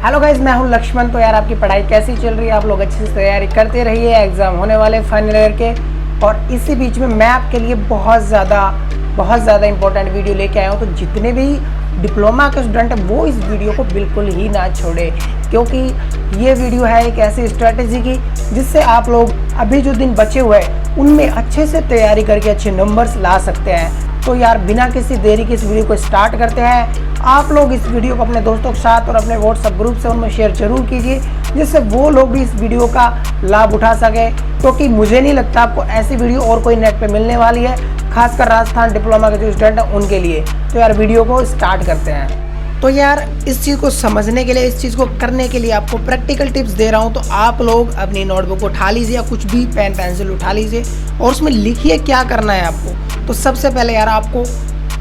Hello guys, मैं हूं लक्ष्मण। तो यार आपकी पढ़ाई कैसी चल रही है? आप लोग अच्छे से तैयारी करते रहिए, एग्ज़ाम होने वाले फाइनल ईयर के। और इसी बीच में मैं आपके लिए बहुत ज़्यादा इंपॉर्टेंट वीडियो लेके आया हूं। तो जितने भी डिप्लोमा के स्टूडेंट हैं वो इस वीडियो को बिल्कुल ही ना छोड़े, क्योंकि ये वीडियो है एक ऐसी स्ट्रैटेजी की जिससे आप लोग अभी जो दिन बचे हुए हैं उनमें अच्छे से तैयारी करके अच्छे नंबर्स ला सकते हैं। तो यार बिना किसी देरी के इस वीडियो को स्टार्ट करते हैं। आप लोग इस वीडियो को अपने दोस्तों के साथ और अपने व्हाट्सएप ग्रुप से उनमें शेयर जरूर कीजिए, जिससे वो लोग भी इस वीडियो का लाभ उठा सके, क्योंकि मुझे नहीं लगता आपको ऐसी वीडियो और कोई नेट पे मिलने वाली है, खासकर राजस्थान डिप्लोमा के जो स्टूडेंट हैं उनके लिए। तो यार वीडियो को स्टार्ट करते हैं। तो यार इस चीज़ को समझने के लिए, इस चीज़ को करने के लिए आपको प्रैक्टिकल टिप्स दे रहा हूँ। तो आप लोग अपनी नोटबुक उठा लीजिए या कुछ भी पेन पेंसिल उठा लीजिए और उसमें लिखिए क्या करना है आपको। तो सबसे पहले यार आपको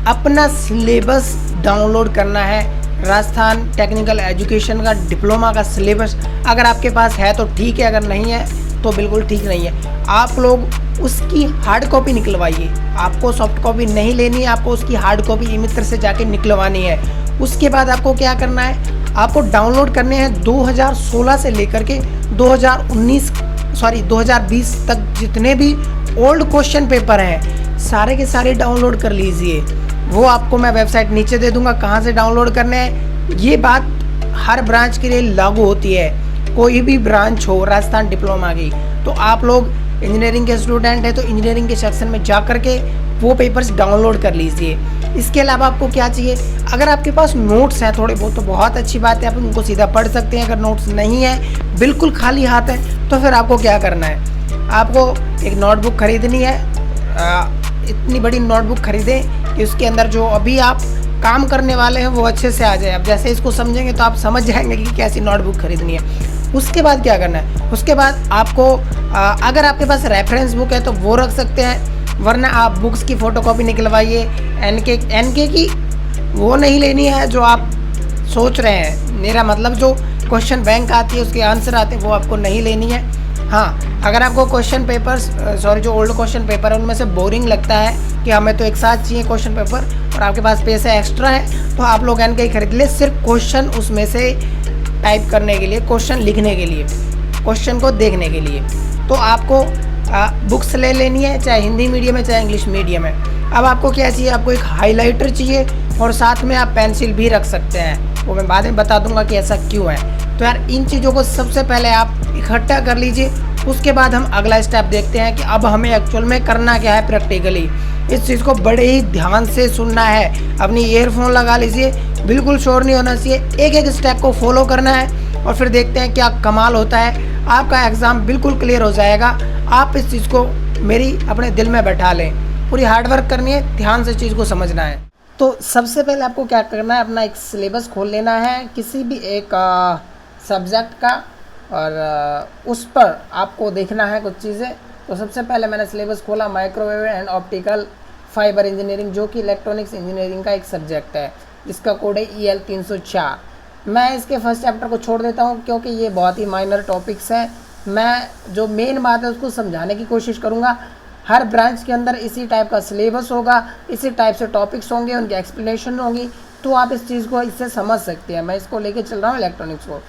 अपना सिलेबस डाउनलोड करना है। राजस्थान टेक्निकल एजुकेशन का डिप्लोमा का सिलेबस अगर आपके पास है तो ठीक है, अगर नहीं है तो बिल्कुल ठीक नहीं है। आप लोग उसकी हार्ड कॉपी निकलवाइए। आपको सॉफ्ट कॉपी नहीं लेनी है, आपको उसकी हार्ड कॉपी ई मित्र से जाके निकलवानी है। उसके बाद आपको क्या करना है, आपको डाउनलोड करने हैं 2016 से लेकर के 2020 तक जितने भी ओल्ड क्वेश्चन पेपर हैं सारे के सारे डाउनलोड कर लीजिए। वो आपको मैं वेबसाइट नीचे दे दूंगा कहाँ से डाउनलोड करने हैं। ये बात हर ब्रांच के लिए लागू होती है, कोई भी ब्रांच हो राजस्थान डिप्लोमा की। तो आप लोग इंजीनियरिंग के स्टूडेंट हैं तो इंजीनियरिंग के सेक्शन में जा कर के वो पेपर्स डाउनलोड कर लीजिए। इसके अलावा आपको क्या चाहिए, अगर आपके पास नोट्स हैं थोड़े बहुत तो बहुत अच्छी बात है, आप उनको सीधा पढ़ सकते हैं। अगर नोट्स नहीं है, बिल्कुल खाली हाथ है, तो फिर आपको क्या करना है, आपको एक नोटबुक खरीदनी है। इतनी बड़ी नोटबुक खरीदें कि उसके अंदर जो अभी आप काम करने वाले हैं वो अच्छे से आ जाए। अब जैसे इसको समझेंगे तो आप समझ जाएंगे कि कैसी नोटबुक खरीदनी है। उसके बाद क्या करना है, उसके बाद आपको अगर आपके पास रेफरेंस बुक है तो वो रख सकते हैं, वरना आप बुक्स की फ़ोटोकॉपी निकलवाइए। एनके की वो नहीं लेनी है जो आप सोच रहे हैं, मेरा मतलब जो क्वेश्चन बैंक आती है उसके आंसर आते हैं वो आपको नहीं लेनी है। हाँ, अगर आपको क्वेश्चन पेपर्स जो ओल्ड क्वेश्चन पेपर है उनमें से बोरिंग लगता है कि हमें तो एक साथ चाहिए क्वेश्चन पेपर और आपके पास पैसे एक्स्ट्रा है, तो आप लोग एनके ही खरीद ले, सिर्फ क्वेश्चन उसमें से टाइप करने के लिए, क्वेश्चन लिखने के लिए, क्वेश्चन को देखने के लिए। तो आपको बुक्स ले लेनी है, चाहे हिंदी मीडियम है चाहे इंग्लिश मीडियम है। अब आपको क्या चाहिए, आपको एक हाइलाइटर चाहिए और साथ में आप पेंसिल भी रख सकते हैं, वो मैं बाद में बता दूंगा कि ऐसा क्यों है। तो यार इन चीज़ों को सबसे पहले आप इकट्ठा कर लीजिए। उसके बाद हम अगला स्टेप देखते हैं कि अब हमें एक्चुअल में करना क्या है प्रैक्टिकली। इस चीज़ को बड़े ही ध्यान से सुनना है। अपनी ईयरफोन लगा लीजिए, बिल्कुल शोर नहीं होना चाहिए, एक एक स्टेप को फॉलो करना है और फिर देखते हैं क्या कमाल होता है। आपका एग्ज़ाम बिल्कुल क्लियर हो जाएगा। आप इस चीज़ को मेरी अपने दिल में बैठा लें, पूरी हार्डवर्क करनी है, ध्यान से चीज़ को समझना है। तो सबसे पहले आपको क्या करना है, अपना एक सिलेबस खोल लेना है किसी भी एक सब्जेक्ट का और उस पर आपको देखना है कुछ चीज़ें। तो सबसे पहले मैंने सिलेबस खोला microwave and optical fibre engineering, जो कि इलेक्ट्रॉनिक्स इंजीनियरिंग का एक सब्जेक्ट है जिसका कोड है EL 304। मैं इसके फर्स्ट चैप्टर को छोड़ देता हूँ क्योंकि ये बहुत ही माइनर टॉपिक्स हैं। मैं जो मेन बात है उसको समझाने की कोशिश करूँगा। हर ब्रांच के अंदर इसी टाइप का सिलेबस होगा, इसी टाइप से टॉपिक्स होंगे, उनकी एक्सप्लेनेशन होगी, तो आप इस चीज़ को इससे समझ सकते हैं। मैं इसको लेके चल रहा हूँ इलेक्ट्रॉनिक्स को।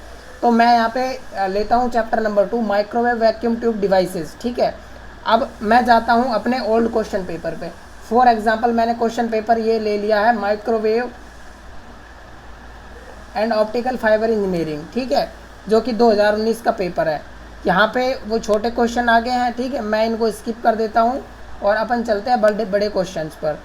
तो मैं यहाँ पे लेता हूँ chapter number 2 microwave vacuum tube devices. ठीक है, अब मैं जाता हूँ अपने ओल्ड क्वेश्चन पेपर पे। फॉर एग्जांपल मैंने क्वेश्चन पेपर ये ले लिया है microwave and optical fibre engineering, ठीक है, जो कि 2019 का पेपर है। यहाँ पे वो छोटे क्वेश्चन आ गए हैं, ठीक है, मैं इनको स्किप कर देता हूँ और अपन चलते हैं बड़े बड़े क्वेश्चन पर।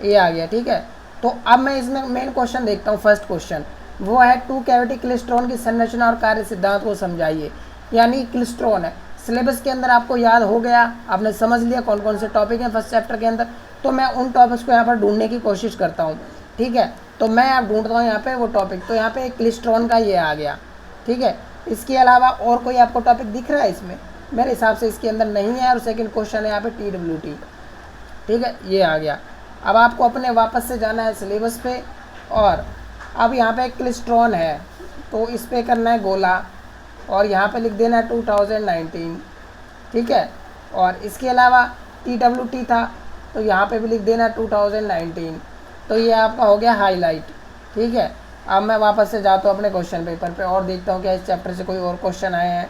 ये आ गया, ठीक है। तो अब मैं इसमें मेन क्वेश्चन देखता हूँ। फर्स्ट क्वेश्चन वो है 2 कैविटी क्लिस्ट्रॉन की संरचना और कार्य सिद्धांत को समझाइए। यानी क्लिस्ट्रॉन है, सिलेबस के अंदर आपको याद हो गया, आपने समझ लिया कौन कौन से टॉपिक हैं फर्स्ट चैप्टर के अंदर। तो मैं उन टॉपिक्स को यहाँ पर ढूंढने की कोशिश करता हूँ, ठीक है। तो मैं आप ढूंढता हूँ यहाँ पे वो टॉपिक। तो यहाँ पे क्लिस्ट्रॉन का ये आ गया, ठीक है। इसके अलावा और कोई आपको टॉपिक दिख रहा है इसमें? मेरे हिसाब से इसके अंदर नहीं है। और सेकंड क्वेश्चन है यहाँ पे TWT, ठीक है, ये आ गया। अब आपको अपने वापस से जाना है सिलेबस पे और अब यहाँ पे क्लिस्ट्रॉन है तो इस पर करना है गोला और यहाँ पे लिख देना है 2019, ठीक है। और इसके अलावा TWT था तो यहाँ पे भी लिख देना 2019। तो ये आपका हो गया हाईलाइट, ठीक है। अब मैं वापस से जाता हूँ अपने क्वेश्चन पेपर पे और देखता हूँ क्या इस चैप्टर से कोई और क्वेश्चन आए हैं।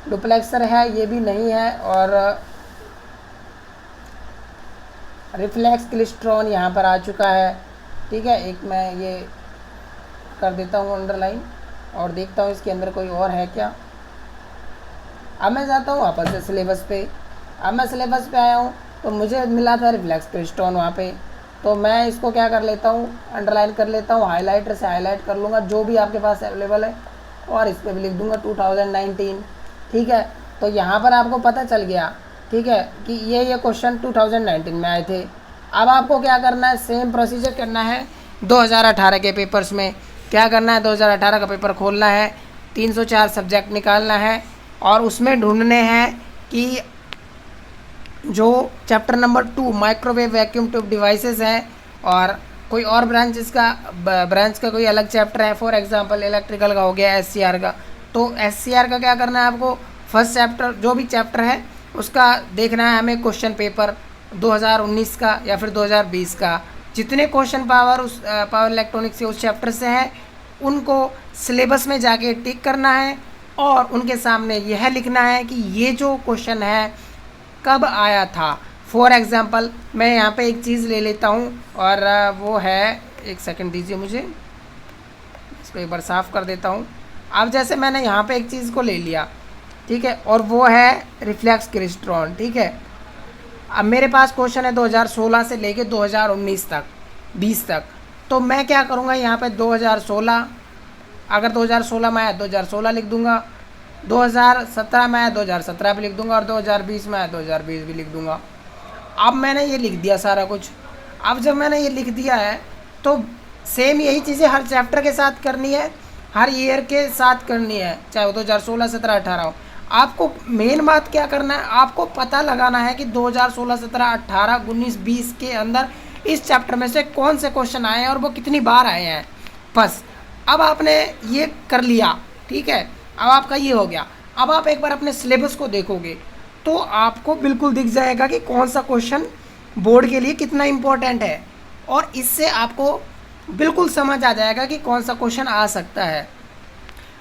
डुप्लेक्सर है, ये भी नहीं है, और रिफ्लेक्स क्लिस्ट्रॉन यहाँ पर आ चुका है। ठीक है, एक मैं ये कर देता हूँ अंडरलाइन और देखता हूँ इसके अंदर कोई और है क्या। अब मैं जाता हूँ वापस से सिलेबस पे। अब मैं सिलेबस पे आया हूँ तो मुझे मिला था रिफ्लेक्स क्लिस्ट्रॉन वहाँ पे, तो मैं इसको क्या कर लेता हूँ, अंडरलाइन कर लेता हूँ, हाईलाइटर से हाईलाइट कर लूँगा जो भी आपके पास अवेलेबल है, और इस पर भी लिख दूँगा 2019। ठीक है, तो यहाँ पर आपको पता चल गया, ठीक है, कि ये क्वेश्चन 2019 में आए थे। अब आपको क्या करना है, सेम प्रोसीजर करना है 2018 के पेपर्स में। क्या करना है, 2018 का पेपर खोलना है, 304 सब्जेक्ट निकालना है और उसमें ढूंढने हैं कि जो chapter number 2 microwave vacuum tube devices है, और कोई और ब्रांच का कोई अलग चैप्टर है, फॉर एग्जांपल इलेक्ट्रिकल का हो गया, एससीआर का। तो एससीआर का क्या करना है आपको, फर्स्ट चैप्टर जो भी चैप्टर है उसका देखना है हमें क्वेश्चन पेपर 2019 का या फिर 2020 का। जितने क्वेश्चन पावर इलेक्ट्रॉनिक्स के उस चैप्टर से हैं उनको सिलेबस में जाके टिक करना है और उनके सामने यह लिखना है कि ये जो क्वेश्चन है कब आया था। फॉर एग्ज़ाम्पल मैं यहाँ पे एक चीज़ ले लेता हूँ और वो है, एक सेकंड दीजिए मुझे, इसको एक बार साफ़ कर देता हूँ। अब जैसे मैंने यहाँ पे एक चीज़ को ले लिया, ठीक है, और वो है रिफ्लेक्स क्लिस्ट्रॉन। ठीक है, अब मेरे पास क्वेश्चन है 2016 से लेके 2019 तक, 20 तक। तो मैं क्या करूँगा, यहाँ पे 2016, अगर 2016 में आया 2016 लिख दूँगा, 2017 में आया 2017 भी लिख दूँगा, और 2020 में आया 2020 भी लिख दूँगा। अब मैंने ये लिख दिया सारा कुछ। अब जब मैंने ये लिख दिया है तो सेम यही चीज़ें हर चैप्टर के साथ करनी है, हर ईयर के साथ करनी है, चाहे वो 2016, 17, 18 हो। आपको मेन बात क्या करना है, आपको पता लगाना है कि 2016, 17, 18, 19, 20 के अंदर इस चैप्टर में से कौन से क्वेश्चन आए हैं और वो कितनी बार आए हैं। बस अब आपने ये कर लिया, ठीक है, अब आपका ये हो गया। अब आप एक बार अपने सिलेबस को देखोगे तो आपको बिल्कुल दिख जाएगा कि कौन सा क्वेश्चन बोर्ड के लिए कितना इम्पोर्टेंट है, और इससे आपको बिल्कुल समझ आ जाएगा कि कौन सा क्वेश्चन आ सकता है।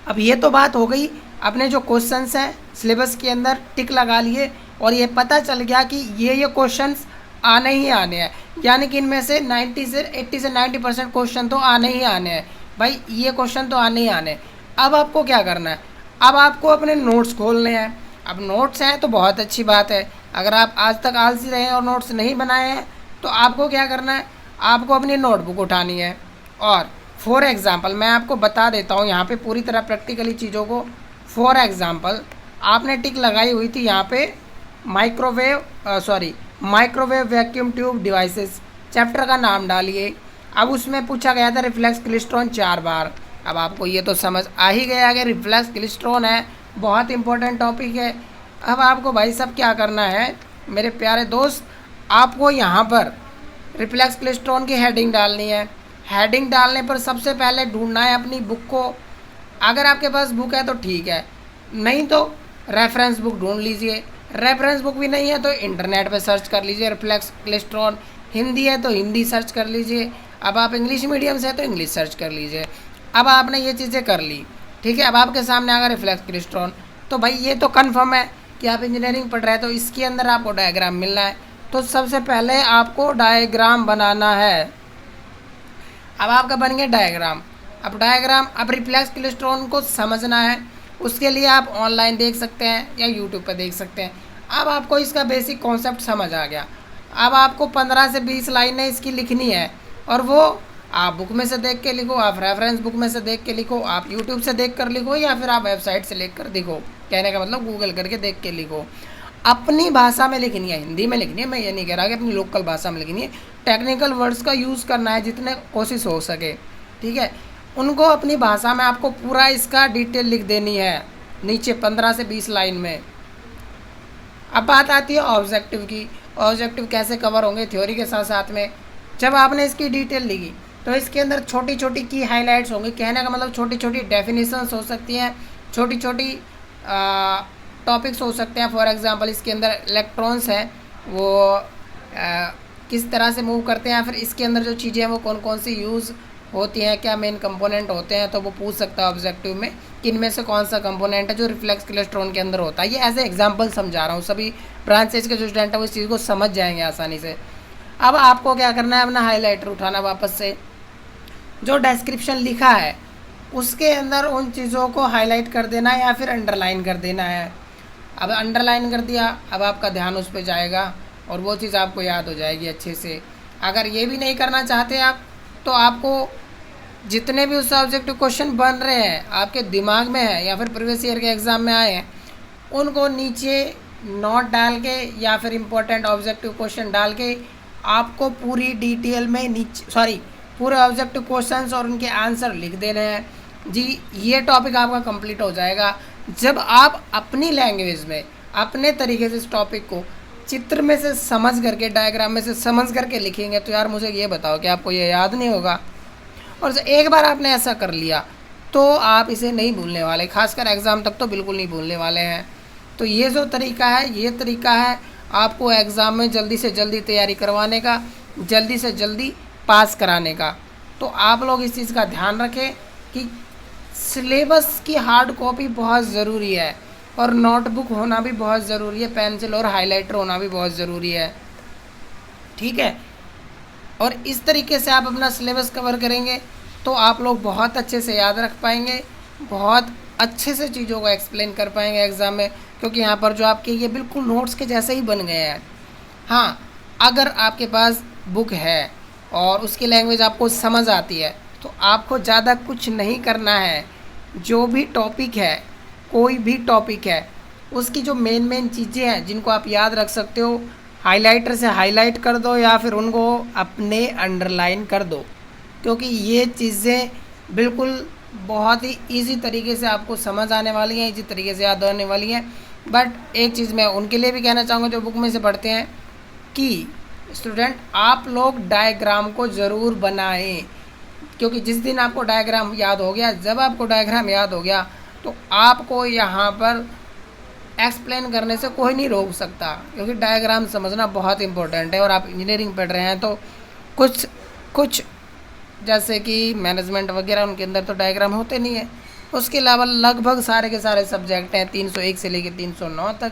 अब ये तो बात हो गई, अपने जो क्वेश्चंस हैं सिलेबस के अंदर टिक लगा लिए और ये पता चल गया कि ये क्वेश्चंस आने ही आने हैं, यानी कि इनमें से 80 से 90% क्वेश्चन तो आने ही आने हैं। भाई ये क्वेश्चन तो आने ही आने। अब आपको क्या करना है, अब आपको अपने नोट्स खोलने हैं। अब नोट्स हैं तो बहुत अच्छी बात है, अगर आप आज तक आलसी रहे और नोट्स नहीं बनाए हैं तो आपको क्या करना है, आपको अपनी नोटबुक उठानी है। और फॉर एग्ज़ाम्पल मैं आपको बता देता हूँ यहाँ पे पूरी तरह प्रैक्टिकली चीज़ों को। फॉर एग्ज़ाम्पल आपने टिक लगाई हुई थी यहाँ पे microwave vacuum tube devices, chapter का नाम डालिए। अब उसमें पूछा गया था रिफ्लेक्स क्लिस्ट्रॉन 4 बार। अब आपको ये तो समझ आ ही गया कि रिफ्लेक्स क्लिस्ट्रॉन है, बहुत इंपॉर्टेंट टॉपिक है। अब आपको भाई साहब क्या करना है मेरे प्यारे दोस्त, आपको यहाँ पर रिफ्लेक्स क्लिस्ट्रॉन की हेडिंग डालनी है। हेडिंग डालने पर सबसे पहले ढूंढना है अपनी बुक को। अगर आपके पास बुक है तो ठीक है, नहीं तो रेफरेंस बुक ढूंढ लीजिए। रेफरेंस बुक भी नहीं है तो इंटरनेट पे सर्च कर लीजिए रिफ्लेक्स क्लिस्ट्रॉन। हिंदी है तो हिंदी सर्च कर लीजिए, अब आप इंग्लिश मीडियम से है तो इंग्लिश सर्च कर लीजिए। अब आपने ये चीज़ें कर ली, ठीक है। अब आपके सामने आ गया रिफ्लेक्स क्लिस्ट्रॉन, तो भाई ये तो कन्फर्म है कि आप इंजीनियरिंग पढ़ रहे हैं, तो इसके अंदर आपको डायग्राम मिलना है। तो सबसे पहले आपको डायग्राम बनाना है। अब आपका बन गया डायग्राम। अब रिफ्लेक्स क्लिस्ट्रॉन को समझना है, उसके लिए आप ऑनलाइन देख सकते हैं या यूट्यूब पर देख सकते हैं। अब आपको इसका बेसिक कॉन्सेप्ट समझ आ गया। अब आपको 15 से 20 लाइनें इसकी लिखनी है, और वो आप बुक में से देख के लिखो, आप रेफरेंस बुक में से देख के लिखो, आप यूट्यूब से देख कर लिखो, या फिर आप वेबसाइट से लिख कर दिखो। कहने का मतलब गूगल करके देख के लिखो। अपनी भाषा में लिखनी है, हिंदी में लिखनी है। मैं ये नहीं कह रहा कि अपनी लोकल भाषा में लिखनी है। टेक्निकल वर्ड्स का यूज़ करना है जितने कोशिश हो सके, ठीक है। उनको अपनी भाषा में आपको पूरा इसका डिटेल लिख देनी है नीचे 15 से 20 लाइन में। अब बात आती है ऑब्जेक्टिव की। ऑब्जेक्टिव कैसे कवर होंगे थ्योरी के साथ साथ में। जब आपने इसकी डिटेल लिखी तो इसके अंदर छोटी छोटी की हाइलाइट्स होंगी। कहने का मतलब छोटी छोटी डेफिनेशंस हो सकती हैं, छोटी छोटी टॉपिक्स हो सकते हैं। फॉर एग्जांपल इसके अंदर इलेक्ट्रॉन्स हैं, वो किस तरह से मूव करते हैं, फिर इसके अंदर जो चीज़ें हैं वो कौन कौन सी यूज़ होती हैं, क्या मेन कंपोनेंट होते हैं, तो वो पूछ सकता है ऑब्जेक्टिव में कि इनमें से कौन सा कंपोनेंट है जो रिफ्लेक्स क्लेस्ट्रॉन के अंदर होता है। ये एज ए एग्जांपल समझा रहा हूँ, सभी ब्रांचेज के जो स्टूडेंट है वो इस चीज़ को समझ जाएंगे आसानी से। अब आपको क्या करना है, अपना हाईलाइटर उठाना, वापस से जो डिस्क्रिप्शन लिखा है उसके अंदर उन चीज़ों को हाईलाइट कर देना है या फिर अंडरलाइन कर देना है। अब अंडरलाइन कर दिया, अब आपका ध्यान उस पर जाएगा और वो चीज़ आपको याद हो जाएगी अच्छे से। अगर ये भी नहीं करना चाहते आप, तो आपको जितने भी उस ऑब्जेक्टिव क्वेश्चन बन रहे हैं आपके दिमाग में है या फिर प्रीवियस ईयर के एग्ज़ाम में आए हैं, उनको नीचे नोट डाल के या फिर इम्पोर्टेंट ऑब्जेक्टिव क्वेश्चन डाल के आपको पूरी डिटेल में नीचे पूरे ऑब्जेक्टिव क्वेश्चंस और उनके आंसर लिख देने हैं जी। ये टॉपिक आपका कंप्लीट हो जाएगा जब आप अपनी लैंग्वेज में अपने तरीके से इस टॉपिक को चित्र में से समझ करके, डायग्राम में से समझ करके लिखेंगे। तो यार मुझे ये बताओ कि आपको ये याद नहीं होगा? और एक बार आपने ऐसा कर लिया तो आप इसे नहीं भूलने वाले, खासकर एग्ज़ाम तक तो बिल्कुल नहीं भूलने वाले हैं। तो ये जो तरीका है, ये तरीका है आपको एग्ज़ाम में जल्दी से जल्दी तैयारी करवाने का, जल्दी से जल्दी पास कराने का। तो आप लोग इस चीज़ का ध्यान रखें कि सिलेबस की हार्ड कॉपी बहुत ज़रूरी है और नोटबुक होना भी बहुत ज़रूरी है, पेंसिल और हाइलाइटर होना भी बहुत ज़रूरी है, ठीक है। और इस तरीके से आप अपना सिलेबस कवर करेंगे तो आप लोग बहुत अच्छे से याद रख पाएंगे, बहुत अच्छे से चीज़ों को एक्सप्लेन कर पाएंगे एग्ज़ाम में, क्योंकि यहाँ पर जो आपके ये बिल्कुल नोट्स के जैसे ही बन गए हैं। हाँ, अगर आपके पास बुक है और उसकी लैंग्वेज आपको समझ आती है तो आपको ज़्यादा कुछ नहीं करना है। जो भी टॉपिक है, कोई भी टॉपिक है, उसकी जो मेन चीज़ें हैं जिनको आप याद रख सकते हो, हाइलाइटर से हाईलाइट कर दो या फिर उनको अपने अंडरलाइन कर दो, क्योंकि ये चीज़ें बिल्कुल बहुत ही इजी तरीके से आपको समझ आने वाली हैं, इसी तरीके से याद होने वाली हैं। बट एक चीज़ मैं उनके लिए भी कहना चाहूँगा जो बुक में से पढ़ते हैं कि स्टूडेंट आप लोग डायग्राम को ज़रूर बनाएं, क्योंकि जिस दिन आपको डायग्राम याद हो गया, जब आपको डायग्राम याद हो गया तो आपको यहाँ पर एक्सप्लेन करने से कोई नहीं रोक सकता, क्योंकि डायग्राम समझना बहुत इंपॉर्टेंट है। और आप इंजीनियरिंग पढ़ रहे हैं तो कुछ जैसे कि मैनेजमेंट वगैरह, उनके अंदर तो डायग्राम होते नहीं है। उसके अलावा लगभग सारे के सारे सब्जेक्ट हैं 301 से लेकर 309 तक,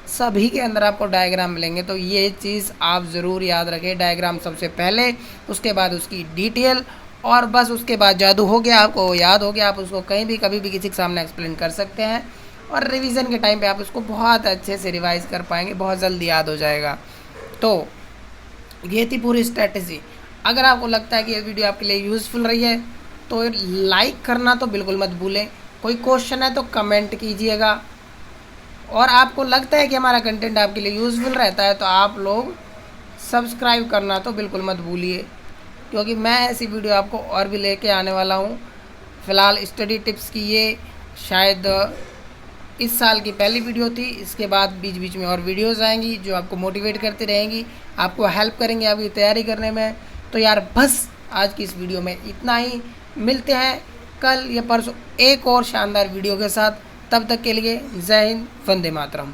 सभी के अंदर आपको डायग्राम मिलेंगे। तो ये चीज़ आप ज़रूर याद रखें, डायग्राम सबसे पहले, उसके बाद उसकी डिटेल, और बस उसके बाद जादू हो गया, आपको याद हो गया। आप उसको कहीं भी कभी भी किसी के सामने एक्सप्लेन कर सकते हैं और रिवीजन के टाइम पे आप उसको बहुत अच्छे से रिवाइज़ कर पाएंगे, बहुत जल्दी याद हो जाएगा। तो ये थी पूरी स्ट्रेटजी। अगर आपको लगता है कि ये वीडियो आपके लिए यूज़फुल रही है तो लाइक करना तो बिल्कुल मत भूलें। कोई क्वेश्चन है तो कमेंट कीजिएगा, और आपको लगता है कि हमारा कंटेंट आपके लिए यूज़फुल रहता है तो आप लोग सब्सक्राइब करना तो बिल्कुल मत भूलिए, क्योंकि मैं ऐसी वीडियो आपको और भी लेके आने वाला हूँ। फ़िलहाल स्टडी टिप्स की ये शायद इस साल की पहली वीडियो थी। इसके बाद बीच बीच में और वीडियोज़ आएंगी जो आपको मोटिवेट करती रहेंगी, आपको हेल्प करेंगे आपकी तैयारी करने में। तो यार बस आज की इस वीडियो में इतना ही, मिलते हैं कल या परसों एक और शानदार वीडियो के साथ। तब तक के लिए जय हिंद, वंदे मातरम।